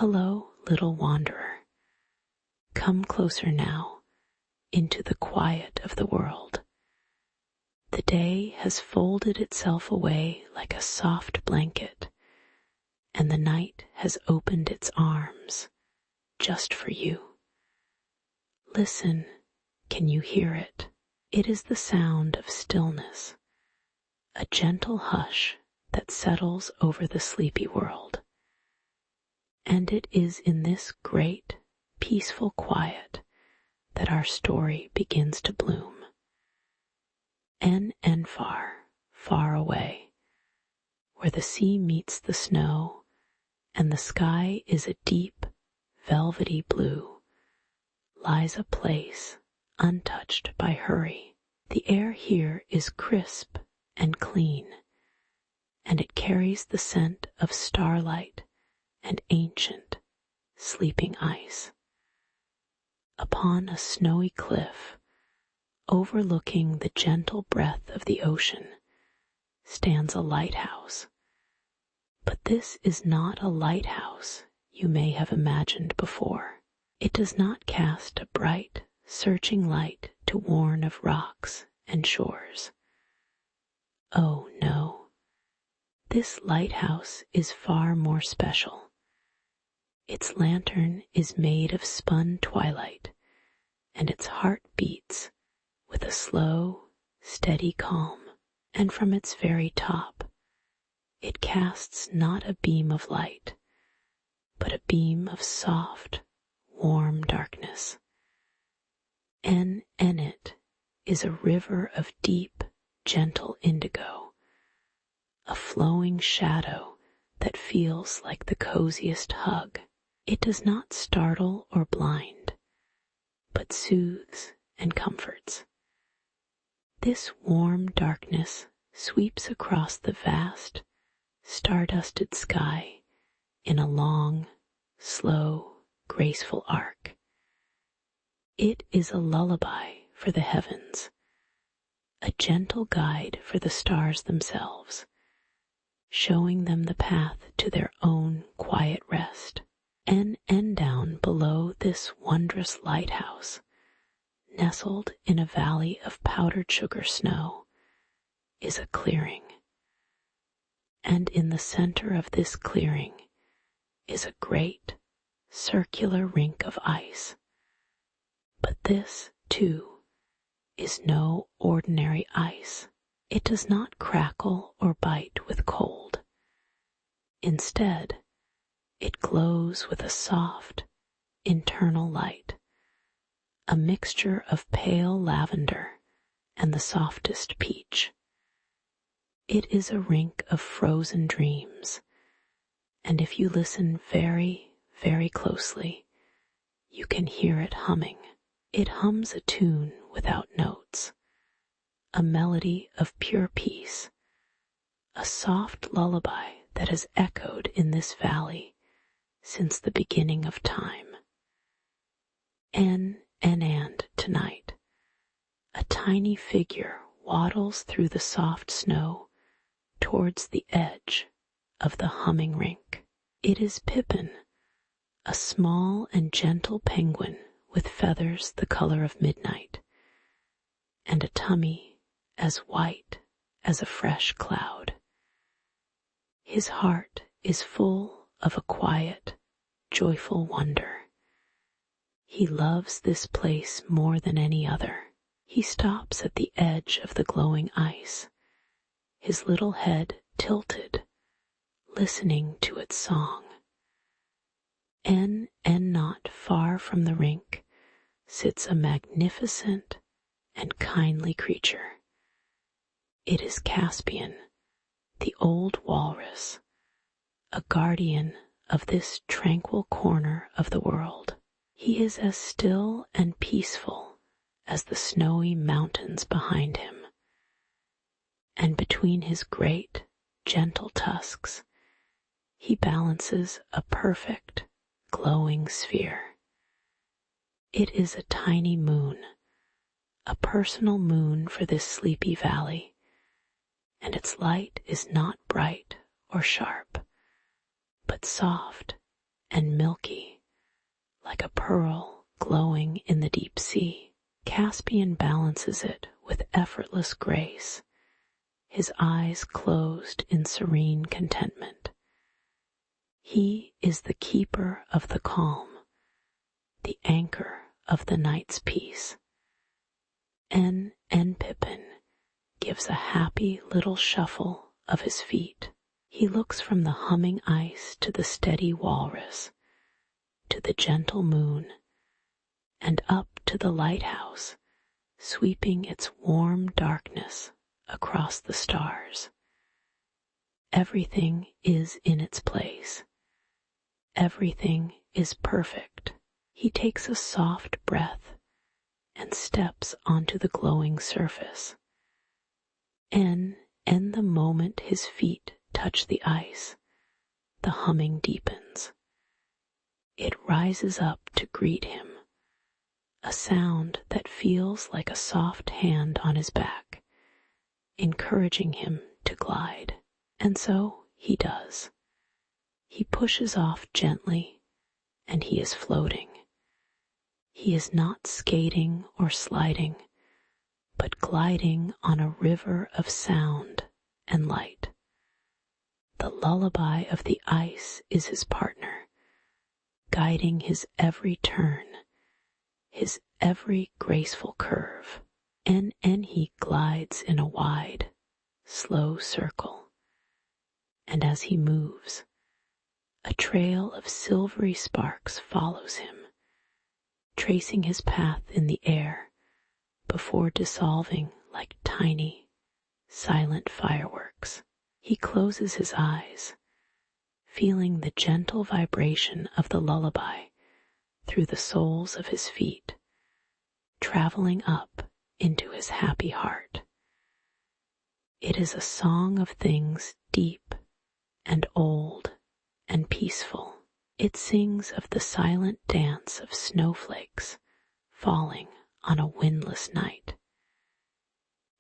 Hello, little wanderer. Come closer now into the quiet of the world. The day has folded itself away like a soft blanket, and the night has opened its arms just for you. Listen, can you hear it? It is the sound of stillness, a gentle hush that settles over the sleepy world. And it is in this great, peaceful quiet that our story begins to bloom. And far, far away, where the sea meets the snow and the sky is a deep, velvety blue, lies a place untouched by hurry. The air here is crisp and clean, and it carries the scent of starlight and ancient, sleeping ice. Upon a snowy cliff, overlooking the gentle breath of the ocean, stands a lighthouse. But this is not a lighthouse you may have imagined before. It does not cast a bright, searching light to warn of rocks and shores. Oh no, this lighthouse is far more special. Its lantern is made of spun twilight, and its heart beats with a slow, steady calm, and from its very top, it casts not a beam of light, but a beam of soft, warm darkness. And in it is a river of deep, gentle indigo, a flowing shadow that feels like the coziest hug. It does not startle or blind, but soothes and comforts. This warm darkness sweeps across the vast, star-dusted sky in a long, slow, graceful arc. It is a lullaby for the heavens, a gentle guide for the stars themselves, showing them the path to their own quiet rest. And down below this wondrous lighthouse, nestled in a valley of powdered sugar snow, is a clearing. And in the center of this clearing is a great, circular rink of ice. But this, too, is no ordinary ice. It does not crackle or bite with cold. Instead, it glows with a soft, internal light, a mixture of pale lavender and the softest peach. It is a rink of frozen dreams, and if you listen very, very closely, you can hear it humming. It hums a tune without notes, a melody of pure peace, a soft lullaby that has echoed in this valley since the beginning of time. And tonight, a tiny figure waddles through the soft snow towards the edge of the humming rink. It is Pippin, a small and gentle penguin with feathers the color of midnight, and a tummy as white as a fresh cloud. His heart is full of a quiet, joyful wonder. He loves this place more than any other. He stops at the edge of the glowing ice, his little head tilted, listening to its song. And not far from the rink sits a magnificent and kindly creature. It is Caspian, the old walrus, a guardian of this tranquil corner of the world. He is as still and peaceful as the snowy mountains behind him, and between his great, gentle tusks, he balances a perfect, glowing sphere. It is a tiny moon, a personal moon for this sleepy valley, and its light is not bright or sharp, but soft and milky, like a pearl glowing in the deep sea. Caspian balances it with effortless grace, his eyes closed in serene contentment. He is the keeper of the calm, the anchor of the night's peace. And Pippin gives a happy little shuffle of his feet. He looks from the humming ice to the steady walrus, to the gentle moon, and up to the lighthouse, sweeping its warm darkness across the stars. Everything is in its place. Everything is perfect. He takes a soft breath and steps onto the glowing surface. And the moment his feet touch the ice, the humming deepens. It rises up to greet him, a sound that feels like a soft hand on his back, encouraging him to glide. And so he does. He pushes off gently, and he is floating. He is not skating or sliding, but gliding on a river of sound and light. The lullaby of the ice is his partner, guiding his every turn, his every graceful curve, and he glides in a wide, slow circle. And as he moves, a trail of silvery sparks follows him, tracing his path in the air before dissolving like tiny, silent fireworks. He closes his eyes, feeling the gentle vibration of the lullaby through the soles of his feet, traveling up into his happy heart. It is a song of things deep and old and peaceful. It sings of the silent dance of snowflakes falling on a windless night.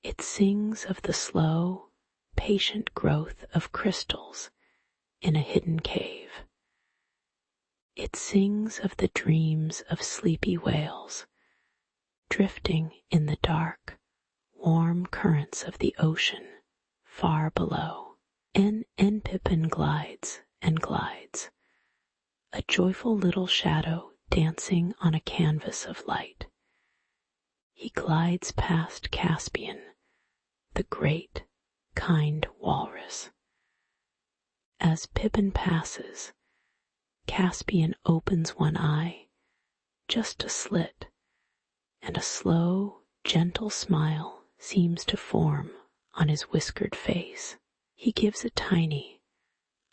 It sings of the slow, patient growth of crystals in a hidden cave. It sings of the dreams of sleepy whales drifting in the dark, warm currents of the ocean far below. And Pippin glides and glides, a joyful little shadow dancing on a canvas of light. He glides past Caspian, the great, kind walrus. As Pippin passes, Caspian opens one eye, just a slit, and a slow, gentle smile seems to form on his whiskered face. He gives a tiny,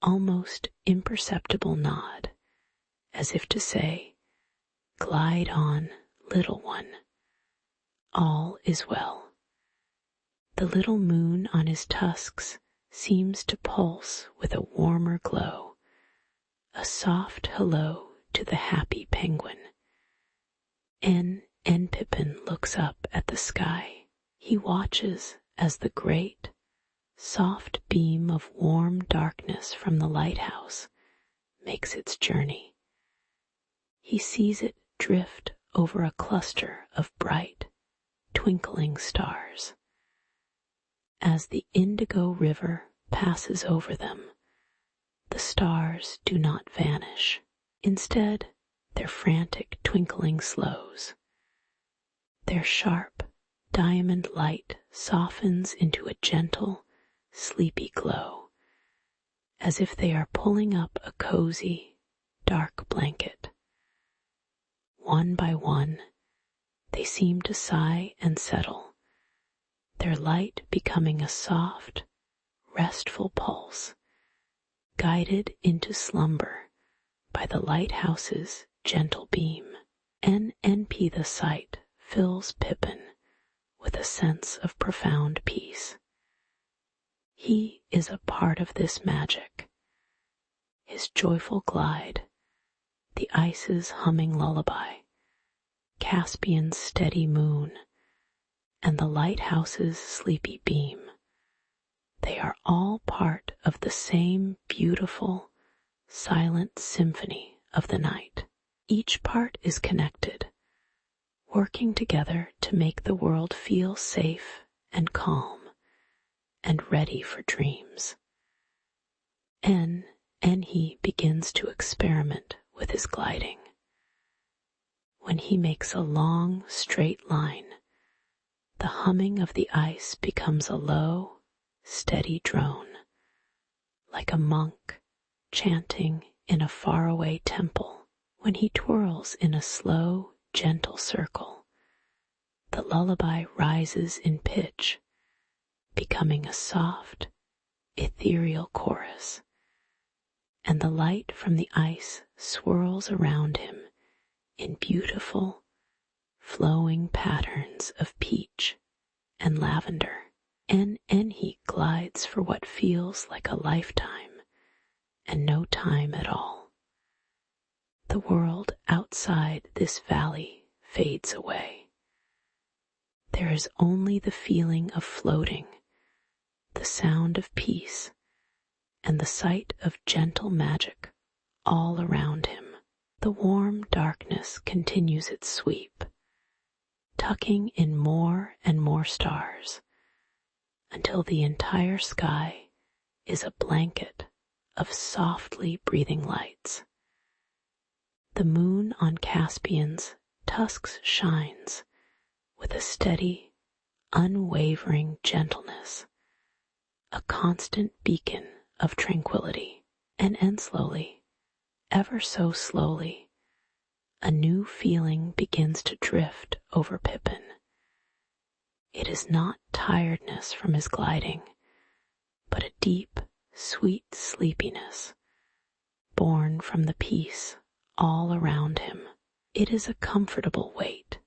almost imperceptible nod, as if to say, "Glide on, little one. All is well." The little moon on his tusks seems to pulse with a warmer glow, a soft hello to the happy penguin. And Pippin looks up at the sky. He watches as the great, soft beam of warm darkness from the lighthouse makes its journey. He sees it drift over a cluster of bright, twinkling stars. As the indigo river passes over them, the stars do not vanish. Instead, their frantic twinkling slows. Their sharp, diamond light softens into a gentle, sleepy glow, as if they are pulling up a cozy, dark blanket. One by one, they seem to sigh and settle, their light becoming a soft, restful pulse, guided into slumber by the lighthouse's gentle beam. NP the sight fills Pippin with a sense of profound peace. He is a part of this magic. His joyful glide, the ice's humming lullaby, Caspian's steady moon, and the lighthouse's sleepy beam. They are all part of the same beautiful, silent symphony of the night. Each part is connected, working together to make the world feel safe and calm and ready for dreams. And he begins to experiment with his gliding. When he makes a long, straight line, the humming of the ice becomes a low, steady drone, like a monk chanting in a faraway temple. When he twirls in a slow, gentle circle, the lullaby rises in pitch, becoming a soft, ethereal chorus, and the light from the ice swirls around him in beautiful, flowing patterns of peach and lavender, and he glides for what feels like a lifetime and no time at all. The world outside this valley fades away. There is only the feeling of floating, the sound of peace, and the sight of gentle magic all around him. The warm darkness continues its sweep, tucking in more and more stars, until the entire sky is a blanket of softly breathing lights. The moon on Caspian's tusks shines with a steady, unwavering gentleness, a constant beacon of tranquility. And slowly, ever so slowly, a new feeling begins to drift over Pippin. It is not tiredness from his gliding, but a deep, sweet sleepiness, born from the peace all around him. It is a comfortable weight,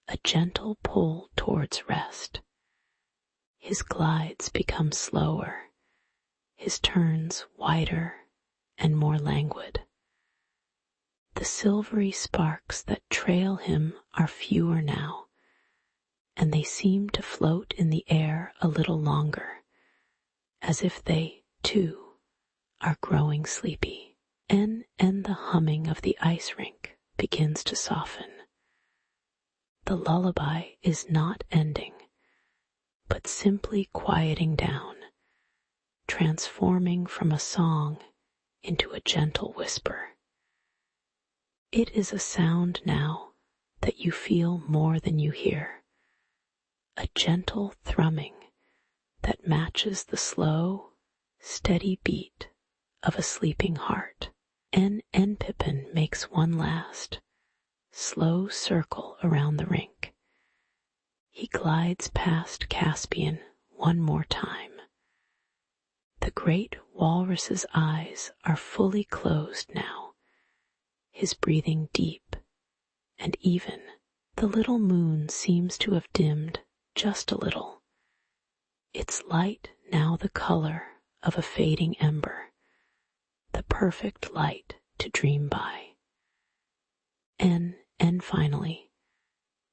a gentle pull towards rest. His glides become slower, his turns wider and more languid. The silvery sparks that trail him are fewer now, and they seem to float in the air a little longer, as if they, too, are growing sleepy. And the humming of the ice rink begins to soften. The lullaby is not ending, but simply quieting down, transforming from a song into a gentle whisper. It is a sound now that you feel more than you hear, a gentle thrumming that matches the slow, steady beat of a sleeping heart. And Pippin makes one last, slow circle around the rink. He glides past Caspian one more time. The great walrus's eyes are fully closed now, his breathing deep and even. The little moon seems to have dimmed just a little, its light now the color of a fading ember, the perfect light to dream by. And finally,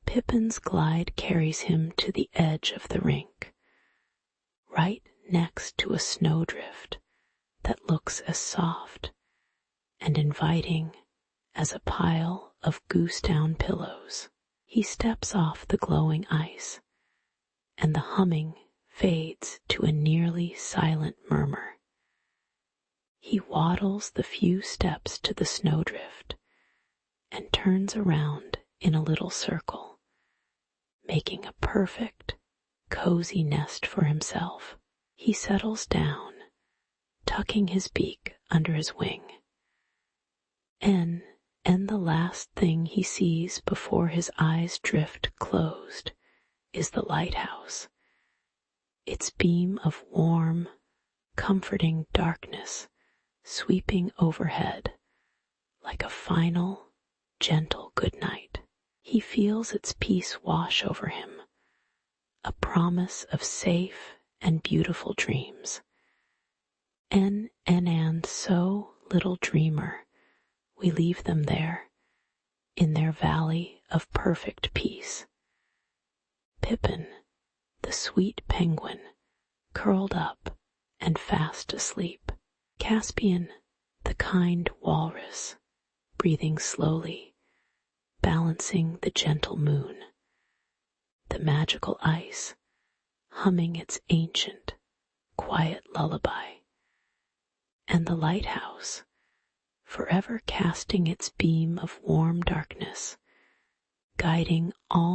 Pippin's glide carries him to the edge of the rink, right next to a snowdrift that looks as soft and inviting as a pile of goose-down pillows. He steps off the glowing ice, and the humming fades to a nearly silent murmur. He waddles the few steps to the snowdrift and turns around in a little circle, making a perfect, cozy nest for himself. He settles down, tucking his beak under his wing. And the last thing he sees before his eyes drift closed is the lighthouse, its beam of warm, comforting darkness sweeping overhead like a final, gentle goodnight. He feels its peace wash over him, a promise of safe and beautiful dreams. And so, little dreamer, we leave them there, in their valley of perfect peace. Pippin, the sweet penguin, curled up and fast asleep. Caspian, the kind walrus, breathing slowly, balancing the gentle moon, the magical ice humming its ancient, quiet lullaby, and the lighthouse forever casting its beam of warm darkness, guiding all